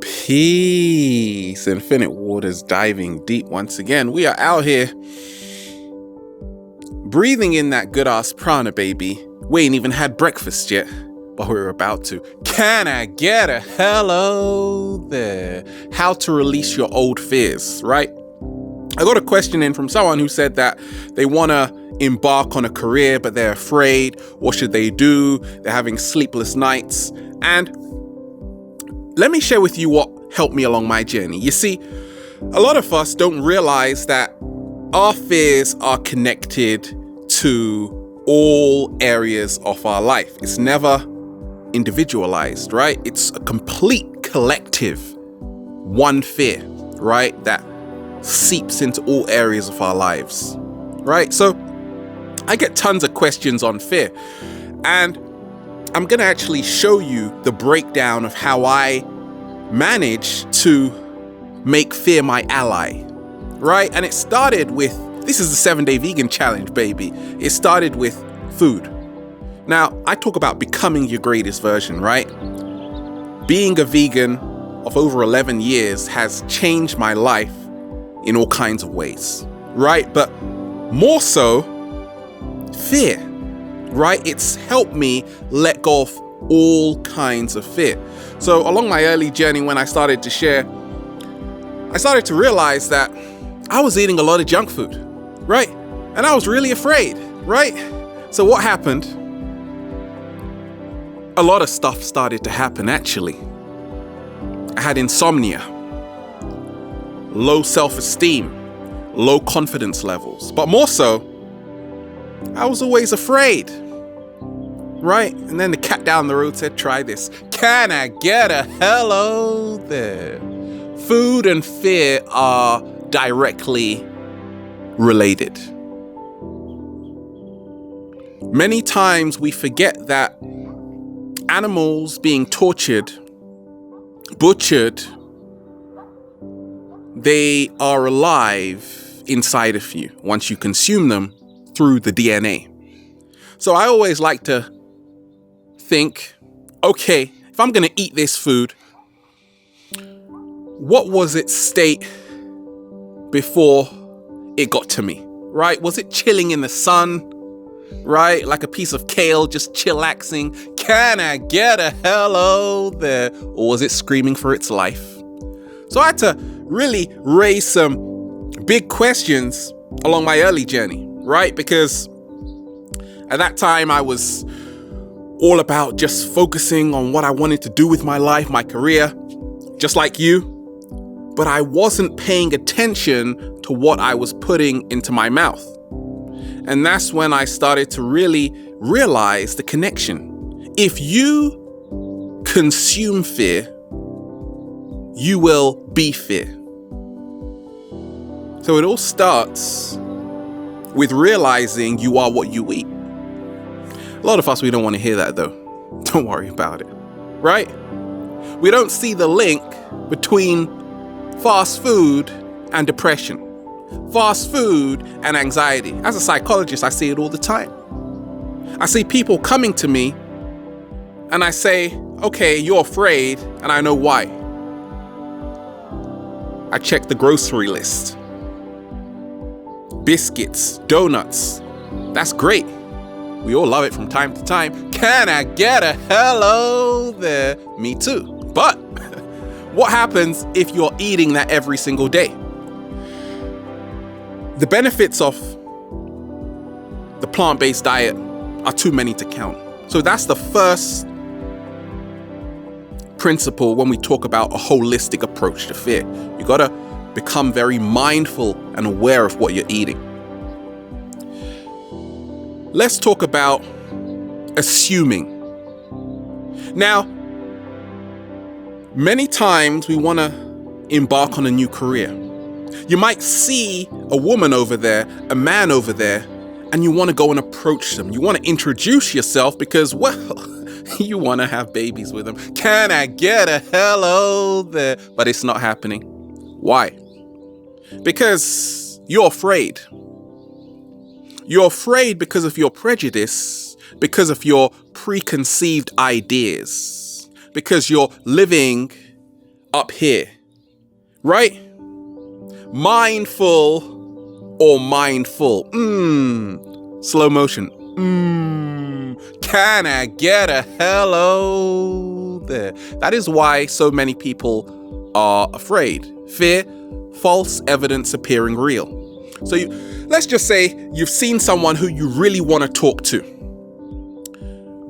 Peace, Infinite Waters diving deep once again. We are out here breathing in that good ass prana, baby. We ain't even had breakfast yet, but we're about to. Can I get a hello there? How to release your old fears, right? I got a question in from someone who said that they want to embark on a career, but they're afraid. What should they do? They're having sleepless nights. And let me share with you what helped me along my journey. You see, a lot of us don't realize that our fears are connected to all areas of our life. It's never individualized, right? It's a complete collective, one fear, right? That seeps into all areas of our lives, right? So I get tons of questions on fear, and I'm going to actually show you the breakdown of how I managed to make fear my ally, right? And it started with, this is the 7-day vegan challenge, baby. It started with food. Now, I talk about becoming your greatest version, right? Being a vegan of over 11 years has changed my life in all kinds of ways, right? But more so, fear, right? It's helped me let go of all kinds of fear. So along my early journey, when I started to share, I started to realize that I was eating a lot of junk food, right? And I was really afraid, right? So what happened? A lot of stuff started to happen, actually. I had insomnia, low self-esteem, low confidence levels, but more so, I was always afraid, right? And then the cat down the road said, try this. Can I get a hello there? Food and fear are directly related. Many times we forget that animals being tortured, butchered, they are alive inside of you once you consume them through the DNA. So I always like to think, okay, if I'm going to eat this food, what was its state before it got to me, right? Was it chilling in the sun, right? Like a piece of kale just chillaxing? Can I get a hello there? Or was it screaming for its life? So I had to really raise some big questions along my early journey, right? Because at that time I was all about just focusing on what I wanted to do with my life, my career, just like you. But I wasn't paying attention to what I was putting into my mouth. And that's when I started to really realize the connection. If you consume fear, you will be fear. So it all starts with realizing you are what you eat. A lot of us, we don't want to hear that though. Don't worry about it, right? We don't see the link between fast food and depression, fast food and anxiety. As a psychologist, I see it all the time. I see people coming to me and I say, okay, you're afraid, and I know why. I check the grocery list. Biscuits, donuts, that's great. We all love it from time to time. Can I get a hello there? Me too. But what happens if you're eating that every single day? The benefits of the plant-based diet are too many to count. So that's the first principle when we talk about a holistic approach to fear. You gotta become very mindful and aware of what you're eating. Let's talk about assuming. Now, many times we want to embark on a new career. You might see a woman over there, a man over there, and you want to go and approach them. You want to introduce yourself because, well, you want to have babies with them. Can I get a hello there? But it's not happening. Why? Because you're afraid. You're afraid because of your prejudice, because of your preconceived ideas, because you're living up here, right? Mindful or mindful? Slow motion. Can I get a hello there? That is why so many people are afraid. Fear, false evidence appearing real. So let's just say you've seen someone who you really want to talk to.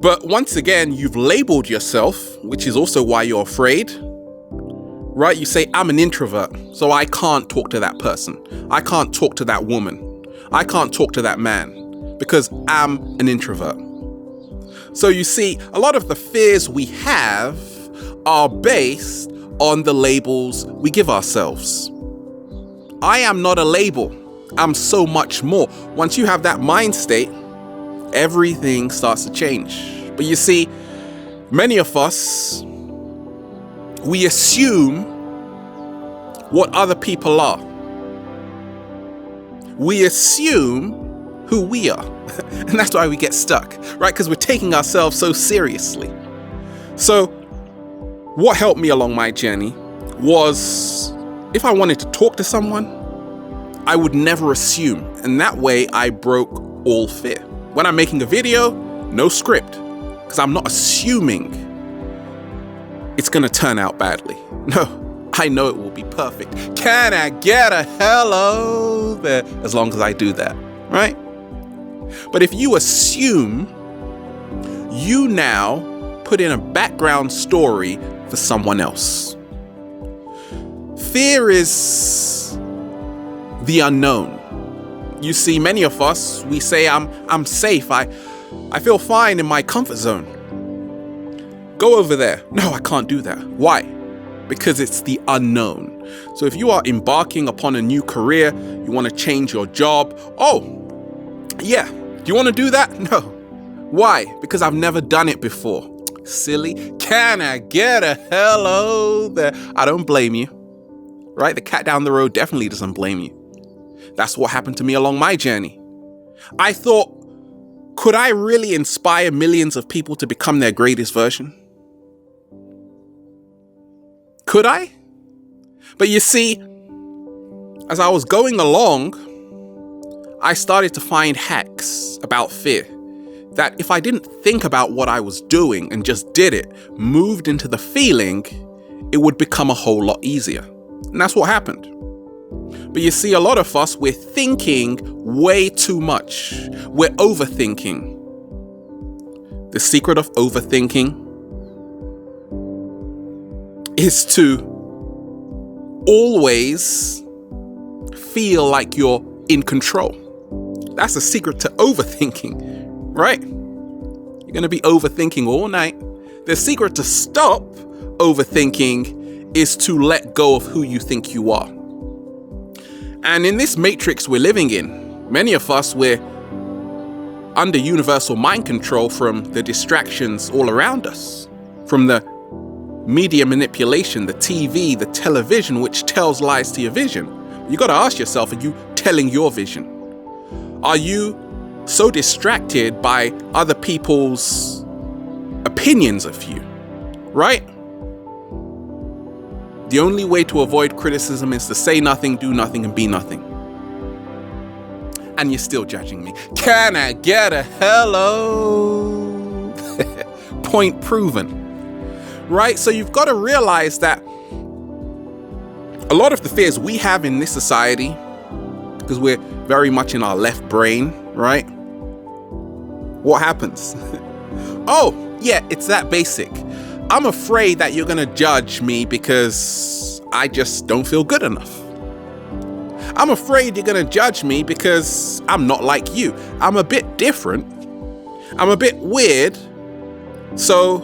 But once again, you've labeled yourself, which is also why you're afraid, right? You say, I'm an introvert, so I can't talk to that person. I can't talk to that woman. I can't talk to that man because I'm an introvert. So you see, a lot of the fears we have are based on the labels we give ourselves. I am not a label. I'm so much more. Once you have that mind state, everything starts to change. But you see, many of us, we assume what other people are. We assume who we are. And that's why we get stuck, right? Because we're taking ourselves so seriously. So what helped me along my journey was, if I wanted to talk to someone, I would never assume. And that way I broke all fear. When I'm making a video, no script, because I'm not assuming it's going to turn out badly. No, I know it will be perfect. Can I get a hello there? As long as I do that, right? But if you assume, you now put in a background story for someone else. Fear is the unknown. You see, many of us, we say, I'm safe. I feel fine in my comfort zone. Go over there. No, I can't do that. Why? Because it's the unknown. So if you are embarking upon a new career, you want to change your job. Oh, yeah. Do you want to do that? No. Why? Because I've never done it before. Silly. Can I get a hello there? I don't blame you. Right? The cat down the road definitely doesn't blame you. That's what happened to me along my journey. I thought, could I really inspire millions of people to become their greatest version? Could I? But you see, as I was going along, I started to find hacks about fear. That if I didn't think about what I was doing and just did it, moved into the feeling, it would become a whole lot easier. And that's what happened. But you see, a lot of us, we're thinking way too much. We're overthinking. The secret of overthinking is to always feel like you're in control. That's the secret to overthinking, right? You're going to be overthinking all night. The secret to stop overthinking is to let go of who you think you are. And in this matrix we're living in, many of us, we're under universal mind control from the distractions all around us, from the media manipulation, the TV, the television, which tells lies to your vision. You got to ask yourself, are you telling your vision? Are you so distracted by other people's opinions of you, right? The only way to avoid criticism is to say nothing, do nothing, and be nothing. And you're still judging me. Can I get a hello? Point proven. Right? So you've got to realize that a lot of the fears we have in this society, because we're very much in our left brain, right? What happens? Oh, yeah, it's that basic. I'm afraid that you're going to judge me because I just don't feel good enough. I'm afraid you're going to judge me because I'm not like you. I'm a bit different. I'm a bit weird. So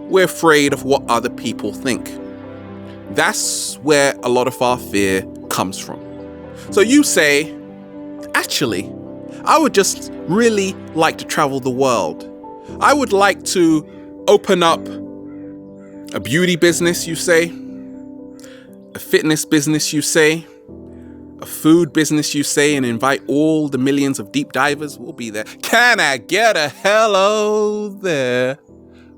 we're afraid of what other people think. That's where a lot of our fear comes from. So you say, actually, I would just really like to travel the world. I would like to open up a beauty business, you say, a fitness business, you say, a food business, you say, and invite all the millions of deep divers. We'll be there. Can I get a hello there?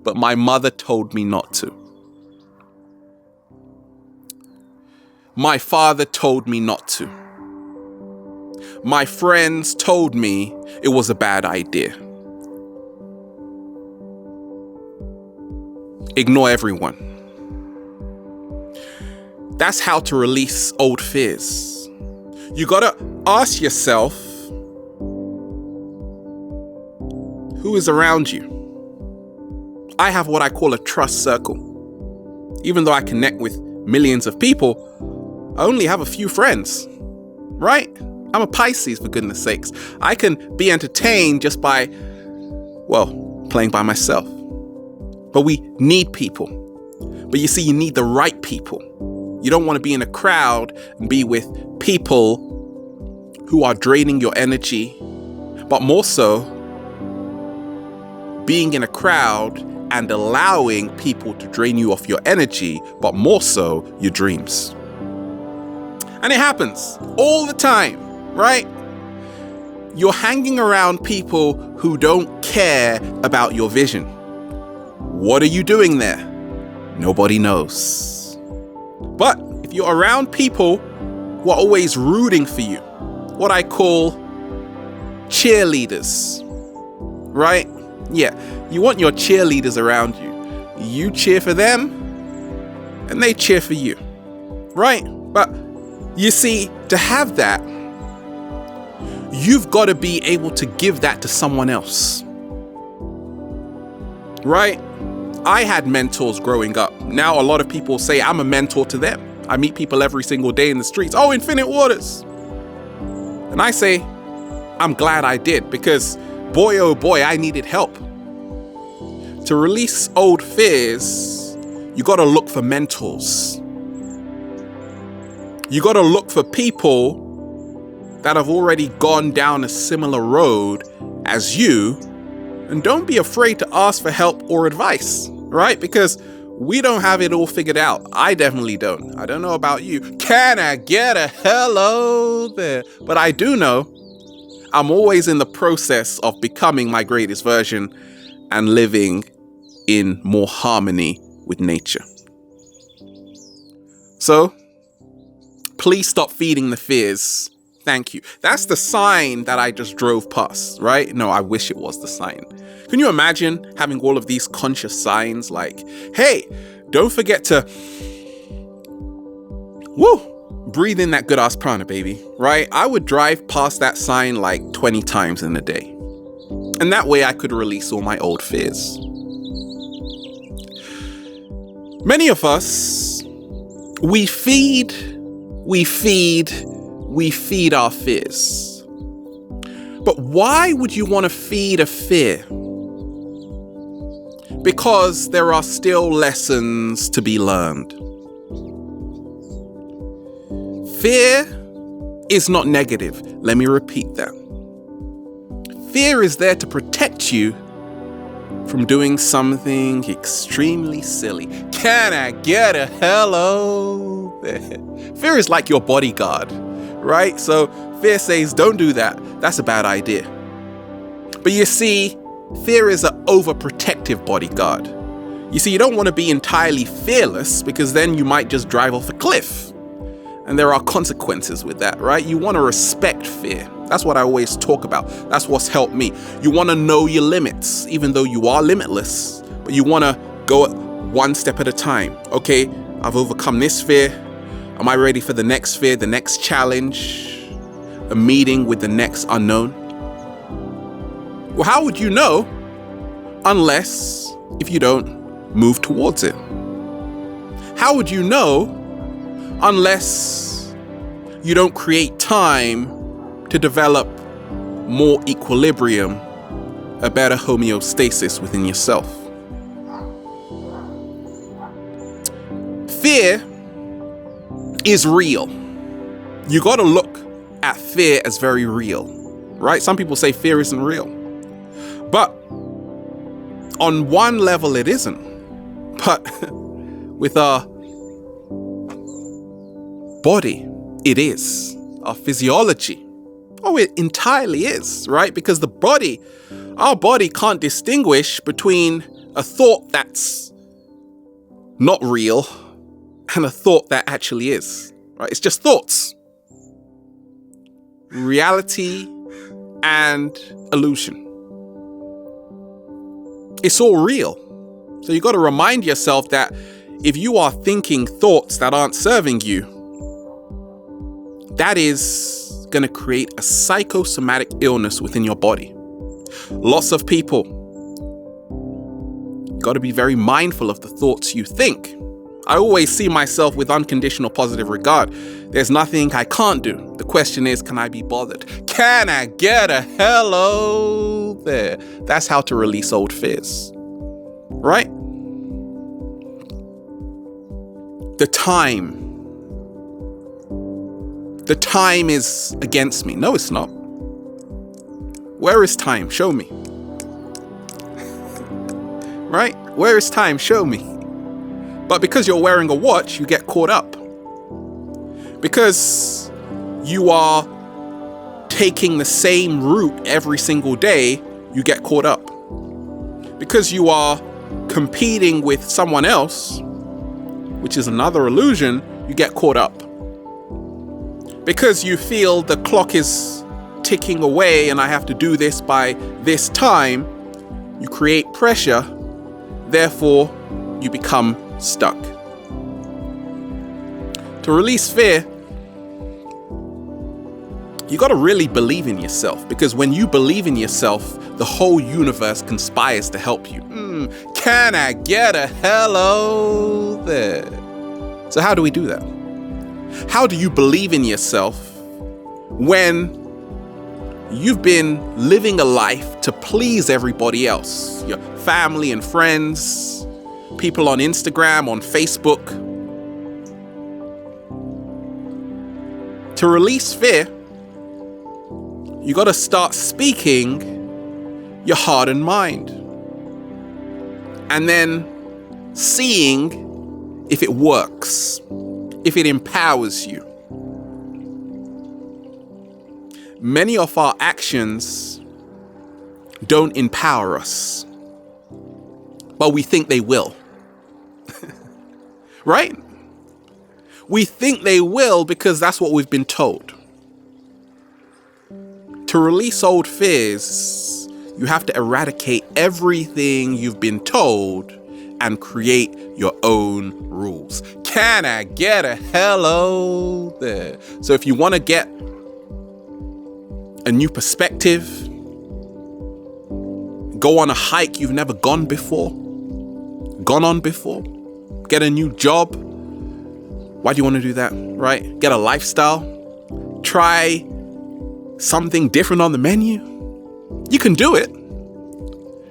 But my mother told me not to. My father told me not to. My friends told me it was a bad idea. Ignore everyone. That's how to release old fears. You gotta ask yourself, who is around you? I have what I call a trust circle. Even though I connect with millions of people, I only have a few friends, right? I'm a Pisces, for goodness sakes. I can be entertained just by, playing by myself. But we need people. But you see, you need the right people. You don't want to be in a crowd and be with people who are draining your energy, but more so, being in a crowd and allowing people to drain you off your energy, but more so, your dreams. And it happens all the time, right? You're hanging around people who don't care about your vision. What are you doing there? Nobody knows. But if you're around people who are always rooting for you, what I call cheerleaders, right? Yeah, you want your cheerleaders around you. You cheer for them and they cheer for you, right? But you see, to have that, you've got to be able to give that to someone else, right? I had mentors growing up. Now a lot of people say I'm a mentor to them. I meet people every single day in the streets. Oh, Infinite Waters. And I say, I'm glad I did, because boy, oh boy, I needed help. To release old fears, you got to look for mentors. You got to look for people that have already gone down a similar road as you. And don't be afraid to ask for help or advice, right? Because we don't have it all figured out. I definitely don't. I don't know about you. Can I get a hello there? But I do know I'm always in the process of becoming my greatest version and living in more harmony with nature. So please stop feeding the fears. Thank you. That's the sign that I just drove past, right? No, I wish it was the sign. Can you imagine having all of these conscious signs like, hey, don't forget to, breathe in that good ass prana, baby, right? I would drive past that sign like 20 times in a day. And that way I could release all my old fears. Many of us, we feed our fears. But why would you want to feed a fear? Because there are still lessons to be learned. Fear is not negative. Let me repeat that. Fear is there to protect you from doing something extremely silly. Can I get a hello there? Fear is like your bodyguard, right? So fear says, don't do that. That's a bad idea. But you see, fear is an overprotective bodyguard. You see, you don't want to be entirely fearless, because then you might just drive off a cliff. And there are consequences with that, right? You want to respect fear. That's what I always talk about. That's what's helped me. You want to know your limits, even though you are limitless, but you want to go one step at a time. Okay, I've overcome this fear. Am I ready for the next fear, the next challenge, a meeting with the next unknown? Well, how would you know unless if you don't move towards it? How would you know unless you don't create time to develop more equilibrium, a better homeostasis within yourself? Fear is real. You got to look at fear as very real, right? Some people say fear isn't real, but on one level it isn't. But with our body, it is. Our physiology, it entirely is, right? Because our body can't distinguish between a thought that's not real and a thought that actually is. right? It's just thoughts. Reality and illusion. It's all real. So you got to remind yourself that if you are thinking thoughts that aren't serving you, that is going to create a psychosomatic illness within your body. Lots of people, got to be very mindful of the thoughts you think. I always see myself with unconditional positive regard. There's nothing I can't do. The question is, can I be bothered? Can I get a hello there? That's how to release old fears, right? The time is against me. No, it's not. Where is time? Show me. Right? Where is time? Show me. But because you're wearing a watch, you get caught up. Because you are taking the same route every single day, you get caught up. Because you are competing with someone else, which is another illusion, you get caught up. Because you feel the clock is ticking away and I have to do this by this time, you create pressure, therefore you become stuck. To release fear, you got to really believe in yourself, because when you believe in yourself, the whole universe conspires to help you. Can I get a hello there? So how do we do that? How do you believe in yourself when you've been living a life to please everybody else? Your family and friends, people on Instagram, on Facebook. To release fear, you got to start speaking your heart and mind. And then seeing if it works, if it empowers you. Many of our actions don't empower us, but we think they will. Right? We think they will because that's what we've been told. To release old fears, you have to eradicate everything you've been told and create your own rules. Can I get a hello there? So if you want to get a new perspective, go on a hike you've never gone on before, get a new job. Why do you want to do that, right? Get a lifestyle, try something different on the menu. You can do it,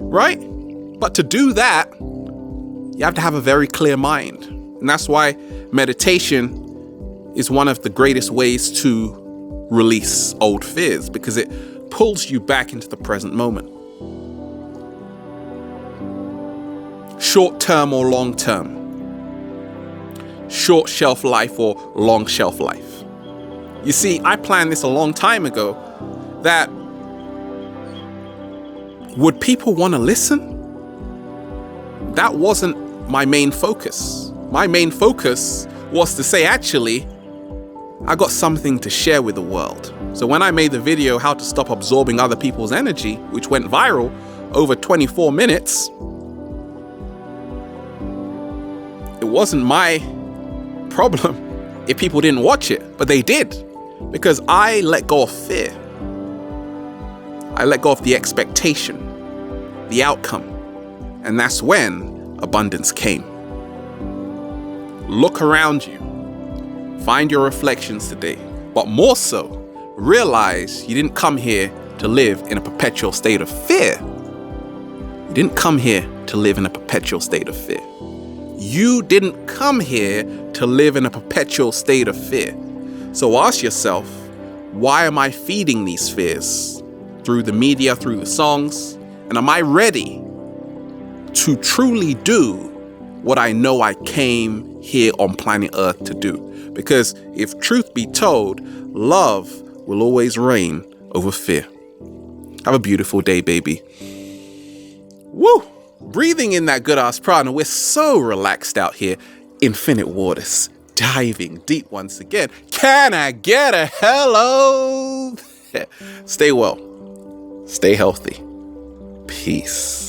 right? But to do that, you have to have a very clear mind. And that's why meditation is one of the greatest ways to release old fears, because it pulls you back into the present moment. Short term or long term. Short shelf life or long shelf life. You see, I planned this a long time ago, that would people want to listen? That wasn't my main focus. My main focus was to say, actually, I got something to share with the world. So when I made the video, How to Stop Absorbing Other People's Energy, which went viral over 24 minutes, it wasn't my problem if people didn't watch it, but they did, because I let go of fear. I let go of the expectation, the outcome, and that's when abundance came. Look around you, find your reflections today, but more so, realize you didn't come here to live in a perpetual state of fear. You didn't come here to live in a perpetual state of fear. You didn't come here to live in a perpetual state of fear. So ask yourself, why am I feeding these fears? Through the media, through the songs? And am I ready to truly do what I know I came here on planet Earth to do? Because if truth be told, love will always reign over fear. Have a beautiful day, baby. Woo! Breathing in that good ass prana. We're so relaxed out here. Infinite waters. diving deep once again. Can I get a hello? Stay well. Stay healthy. Peace.